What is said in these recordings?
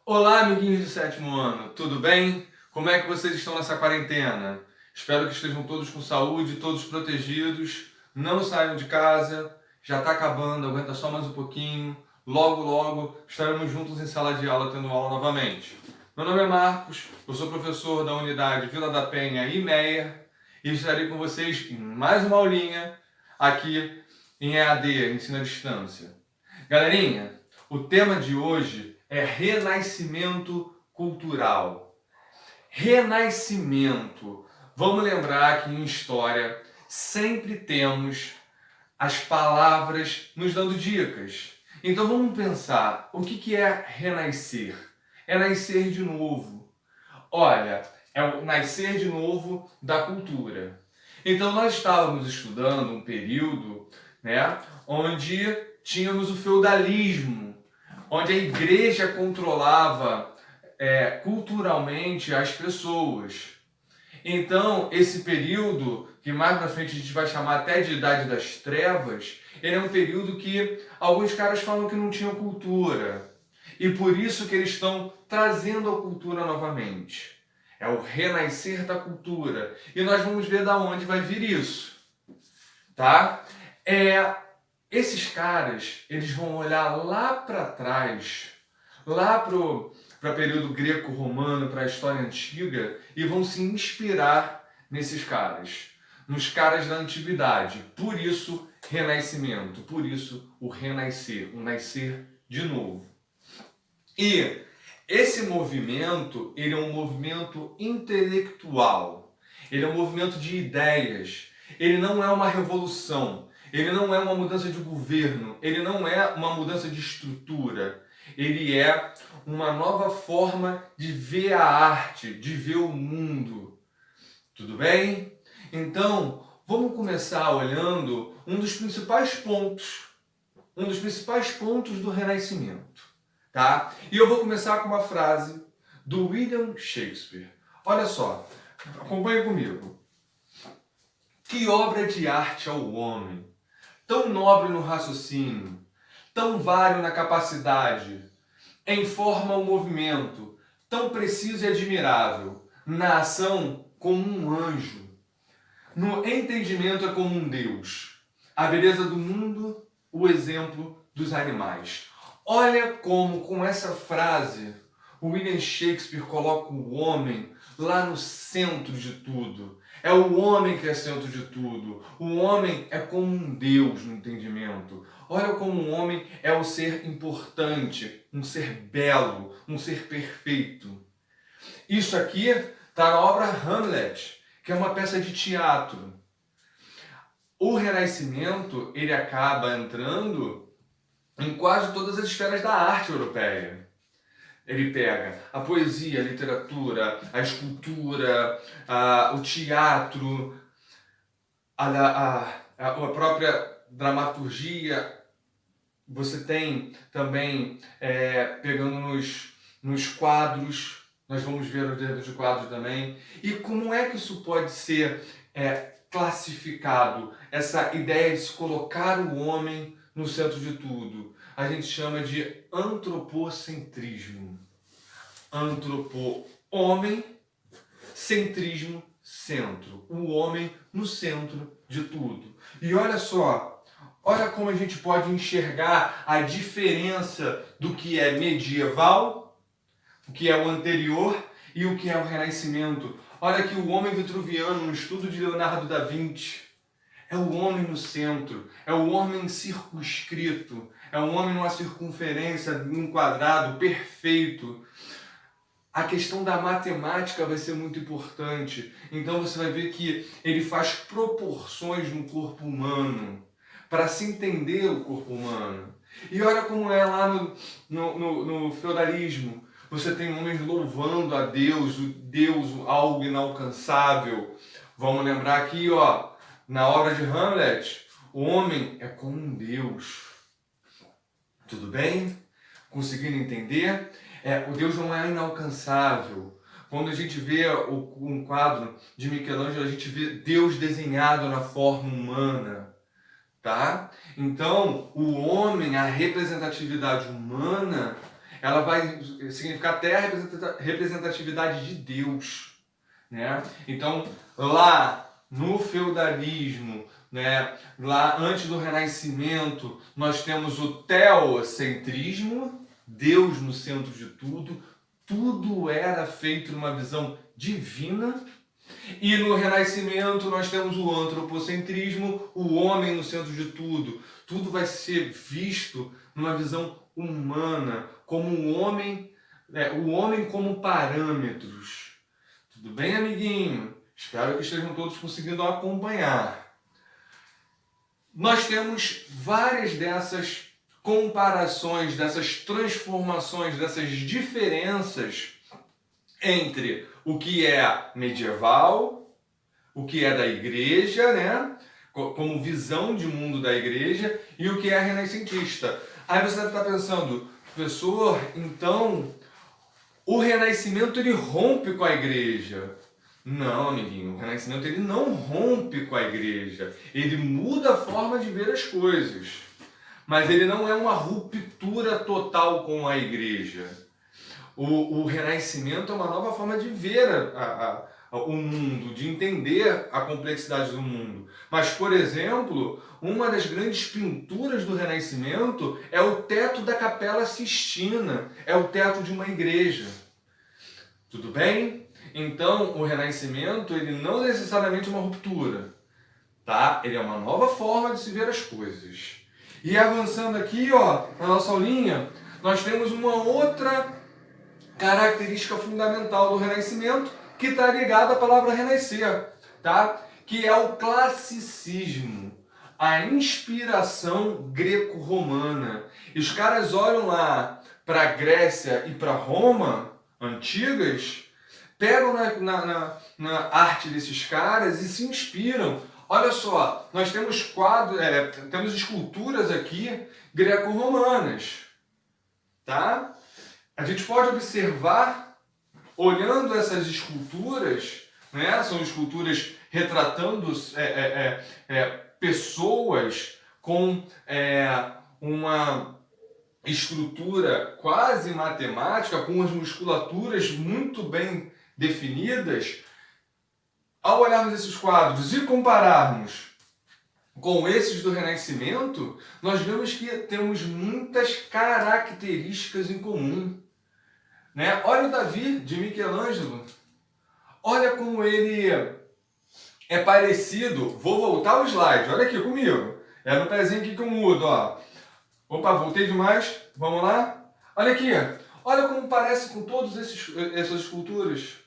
Olá, amiguinhos do sétimo ano, tudo bem? Como é que vocês estão nessa quarentena? Espero que estejam todos com saúde, todos protegidos. Não saiam de casa, já está acabando, aguenta só mais um pouquinho. Logo, logo estaremos juntos em sala de aula tendo aula novamente. Meu nome é Marcos, eu sou professor da unidade Vila da Penha e Meia e estarei com vocês em mais uma aulinha aqui em EAD, Ensino à Distância. Galerinha, o tema de hoje é renascimento cultural. Renascimento. Vamos lembrar que em história sempre temos as palavras nos dando dicas. Então vamos pensar, o que é renascer? É nascer de novo. Olha, é o nascer de novo da cultura. Então nós estávamos estudando um período, né, onde tínhamos o feudalismo, onde a igreja controlava culturalmente as pessoas. Então, esse período, que mais pra frente a gente vai chamar até de Idade das Trevas, ele é um período que alguns caras falam que não tinha cultura. E por isso que eles estão trazendo a cultura novamente. É o renascer da cultura. E nós vamos ver da onde vai vir isso. Tá? Esses caras, eles vão olhar lá para trás, lá para o período greco-romano, para a história antiga, e vão se inspirar nesses caras, nos caras da antiguidade. Por isso, renascimento, por isso o renascer, o nascer de novo. E esse movimento, ele é um movimento intelectual, ele é um movimento de ideias, ele não é uma revolução, ele não é uma mudança de governo, ele não é uma mudança de estrutura, ele é uma nova forma de ver a arte, de ver o mundo. Tudo bem? Então, vamos começar olhando um dos principais pontos do Renascimento. Tá? E eu vou começar com uma frase do William Shakespeare. Olha só, acompanha comigo. Que obra de arte é o homem, tão nobre no raciocínio, tão vário na capacidade, em forma o movimento, tão preciso e admirável, na ação como um anjo, no entendimento é como um Deus, a beleza do mundo, o exemplo dos animais. Olha como, com essa frase, o William Shakespeare coloca o homem lá no centro de tudo. É o homem que é centro de tudo. O homem é como um Deus no entendimento. Olha como o homem é o ser importante, um ser belo, um ser perfeito. Isso aqui está na obra Hamlet, que é uma peça de teatro. O Renascimento, ele acaba entrando em quase todas as esferas da arte europeia. Ele pega a poesia, a literatura, a escultura, o teatro, a própria dramaturgia. Você tem também, pegando nos quadros, nós vamos ver o dentro de quadros também. E como é que isso pode ser classificado? Essa ideia de se colocar o homem no centro de tudo. A gente chama de antropocentrismo. Homem, centrismo, centro. O homem no centro de tudo. E olha só, olha como a gente pode enxergar a diferença do que é medieval, o que é o anterior e o que é o Renascimento. Olha que o homem vitruviano, no estudo de Leonardo da Vinci, é o homem no centro, é o homem circunscrito, é o homem numa circunferência, num quadrado perfeito. A questão da matemática vai ser muito importante. Então você vai ver que ele faz proporções no corpo humano, para se entender o corpo humano. E olha como é lá no feudalismo. Você tem homens louvando a Deus, o Deus, algo inalcançável. Vamos lembrar aqui, ó, na obra de Hamlet, o homem é como um Deus. Tudo bem? Conseguindo entender? O Deus não é inalcançável. Quando a gente vê um quadro de Michelangelo, a gente vê Deus desenhado na forma humana. Tá? Então, o homem, a representatividade humana, ela vai significar até a representatividade de Deus, né? Então, lá no feudalismo, né, lá antes do Renascimento, nós temos o teocentrismo, Deus no centro de tudo, tudo era feito numa visão divina. E no Renascimento nós temos o antropocentrismo, o homem no centro de tudo. Tudo vai ser visto numa visão humana, como o homem como parâmetros. Tudo bem, amiguinho? Espero que estejam todos conseguindo acompanhar. Nós temos várias dessas comparações, dessas transformações, dessas diferenças entre o que é medieval, o que é da igreja, né? Como visão de mundo da igreja, e o que é renascentista. Aí você deve estar pensando, professor, então o Renascimento ele rompe com a igreja. Não, amiguinho, o Renascimento ele não rompe com a igreja. Ele muda a forma de ver as coisas. Mas ele não é uma ruptura total com a igreja. O Renascimento é uma nova forma de ver o mundo, de entender a complexidade do mundo. Mas, por exemplo, uma das grandes pinturas do Renascimento é o teto da Capela Sistina, é o teto de uma igreja. Tudo bem? Então, o Renascimento ele não necessariamente é uma ruptura, tá? Ele é uma nova forma de se ver as coisas. E avançando aqui, ó, na nossa aulinha, nós temos uma outra característica fundamental do Renascimento que está ligada à palavra renascer, tá? Que é o classicismo, a inspiração greco-romana. E os caras olham lá para a Grécia e para Roma antigas, pegam na arte desses caras e se inspiram. Olha só, nós temos quadros, temos esculturas aqui greco-romanas, tá? A gente pode observar, olhando essas esculturas, né? São esculturas retratando pessoas com uma estrutura quase matemática, com as musculaturas muito bem definidas. Ao olharmos esses quadros e compararmos com esses do Renascimento, nós vemos que temos muitas características em comum. Né? Olha o Davi de Michelangelo. Olha como ele é parecido. Vou voltar o slide. Olha aqui comigo. É no pezinho aqui que eu mudo. Ó. Opa, voltei demais. Vamos lá? Olha aqui. Olha como parece com todas essas esculturas.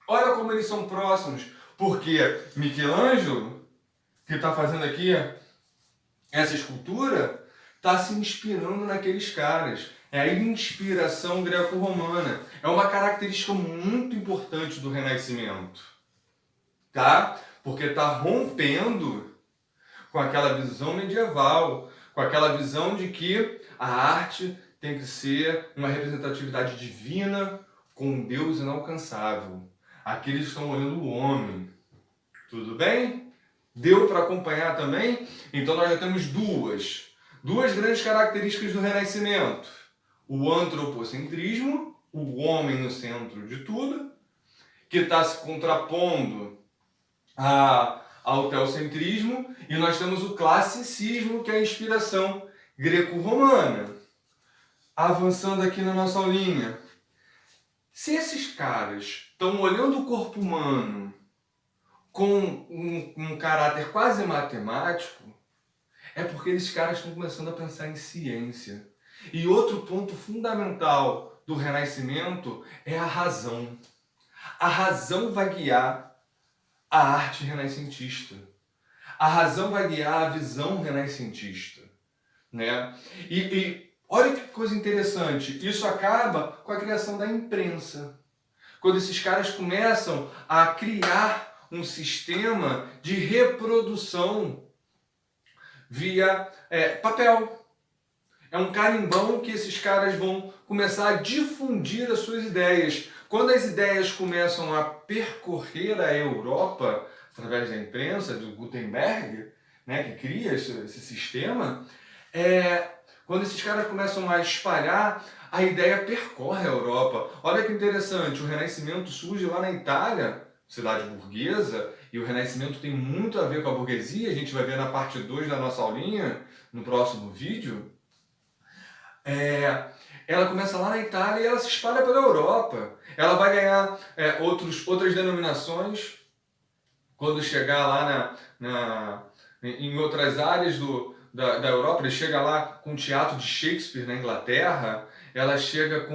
Olha como eles são próximos. Porque Michelangelo, que está fazendo aqui essa escultura, está se inspirando naqueles caras. É a inspiração greco-romana. É uma característica muito importante do Renascimento. Tá? Porque está rompendo com aquela visão medieval, com aquela visão de que a arte tem que ser uma representatividade divina com um Deus inalcançável. Aqui eles estão olhando o homem. Tudo bem? Deu para acompanhar também? Então nós já temos duas grandes características do Renascimento. O antropocentrismo, o homem no centro de tudo, que está se contrapondo ao teocentrismo, e nós temos o classicismo, que é a inspiração greco-romana. Avançando aqui na nossa aulinha. Se esses caras estão olhando o corpo humano com um caráter quase matemático, é porque esses caras estão começando a pensar em ciência. E outro ponto fundamental do Renascimento é a razão. A razão vai guiar a arte renascentista. A razão vai guiar a visão renascentista. Né? E olha que coisa interessante. Isso acaba com a criação da imprensa. Quando esses caras começam a criar um sistema de reprodução via papel. É um carimbão que esses caras vão começar a difundir as suas ideias. Quando as ideias começam a percorrer a Europa, através da imprensa, do Gutenberg, né, que cria esse sistema, quando esses caras começam a espalhar, a ideia percorre a Europa. Olha que interessante, o Renascimento surge lá na Itália, cidade burguesa, e o Renascimento tem muito a ver com a burguesia, a gente vai ver na parte 2 da nossa aulinha, no próximo vídeo. Ela começa lá na Itália e ela se espalha pela Europa. Ela vai ganhar outras denominações quando chegar lá em outras áreas da Europa. Ele chega lá com o teatro de Shakespeare na Inglaterra, ela chega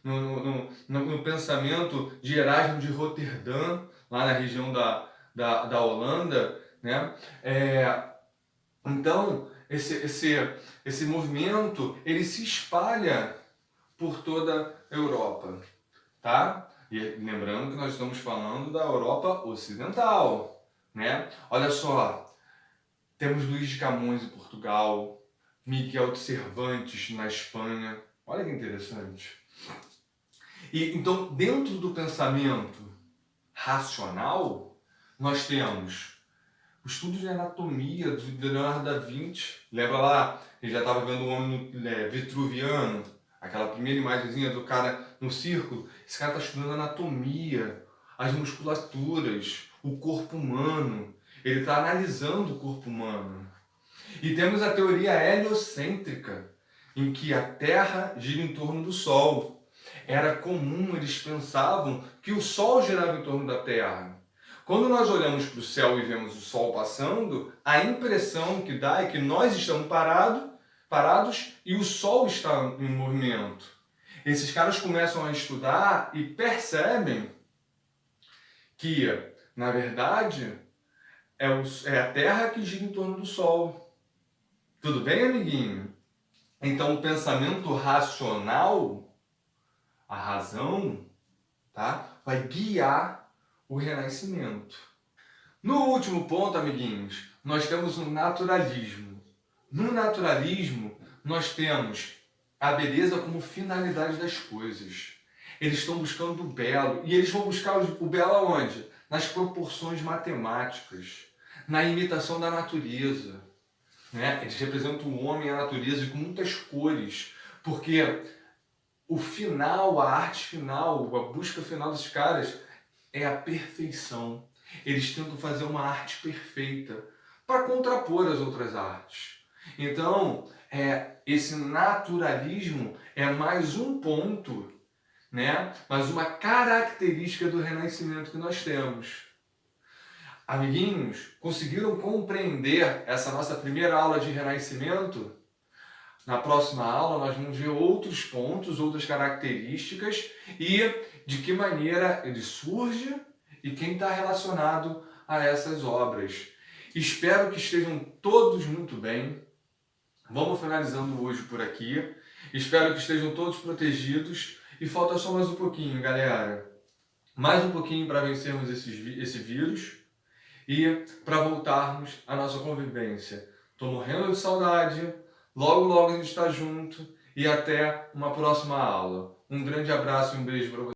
no pensamento de Erasmo de Roterdã, lá na região da Holanda, né? Então, esse movimento, ele se espalha por toda a Europa, tá? E lembrando que nós estamos falando da Europa Ocidental, né? Olha só, temos Luís de Camões em Portugal, Miguel de Cervantes na Espanha. Olha que interessante. E então, dentro do pensamento racional, nós temos o estudo de anatomia de Leonardo da Vinci. Lembra lá? Ele já estava vendo o homem vitruviano, aquela primeira imagenzinha do cara no círculo. Esse cara está estudando anatomia, as musculaturas, o corpo humano. Ele está analisando o corpo humano. E temos a teoria heliocêntrica, em que a Terra gira em torno do Sol. Era comum, eles pensavam que o Sol girava em torno da Terra. Quando nós olhamos para o céu e vemos o Sol passando, a impressão que dá é que nós estamos parados e o Sol está em movimento. Esses caras começam a estudar e percebem que, na verdade, é a Terra que gira em torno do Sol. Tudo bem, amiguinho? Então, o pensamento racional, a razão, tá, vai guiar o Renascimento. No último ponto, amiguinhos, nós temos o naturalismo. No naturalismo, nós temos a beleza como finalidade das coisas. Eles estão buscando o belo. E eles vão buscar o belo aonde? Nas proporções matemáticas, na imitação da natureza. Né? Eles representam o homem e a natureza com muitas cores, porque o final, a arte final, a busca final desses caras é a perfeição. Eles tentam fazer uma arte perfeita para contrapor as outras artes. Então, esse naturalismo é mais um ponto, né? Mais uma característica do Renascimento que nós temos. Amiguinhos, conseguiram compreender essa nossa primeira aula de Renascimento? Na próxima aula nós vamos ver outros pontos, outras características e de que maneira ele surge e quem está relacionado a essas obras. Espero que estejam todos muito bem. Vamos finalizando hoje por aqui. Espero que estejam todos protegidos e falta só mais um pouquinho, galera. Mais um pouquinho para vencermos esse vírus e para voltarmos à nossa convivência. Estou morrendo de saudade. Logo, logo a gente está junto e até uma próxima aula. Um grande abraço e um beijo para vocês.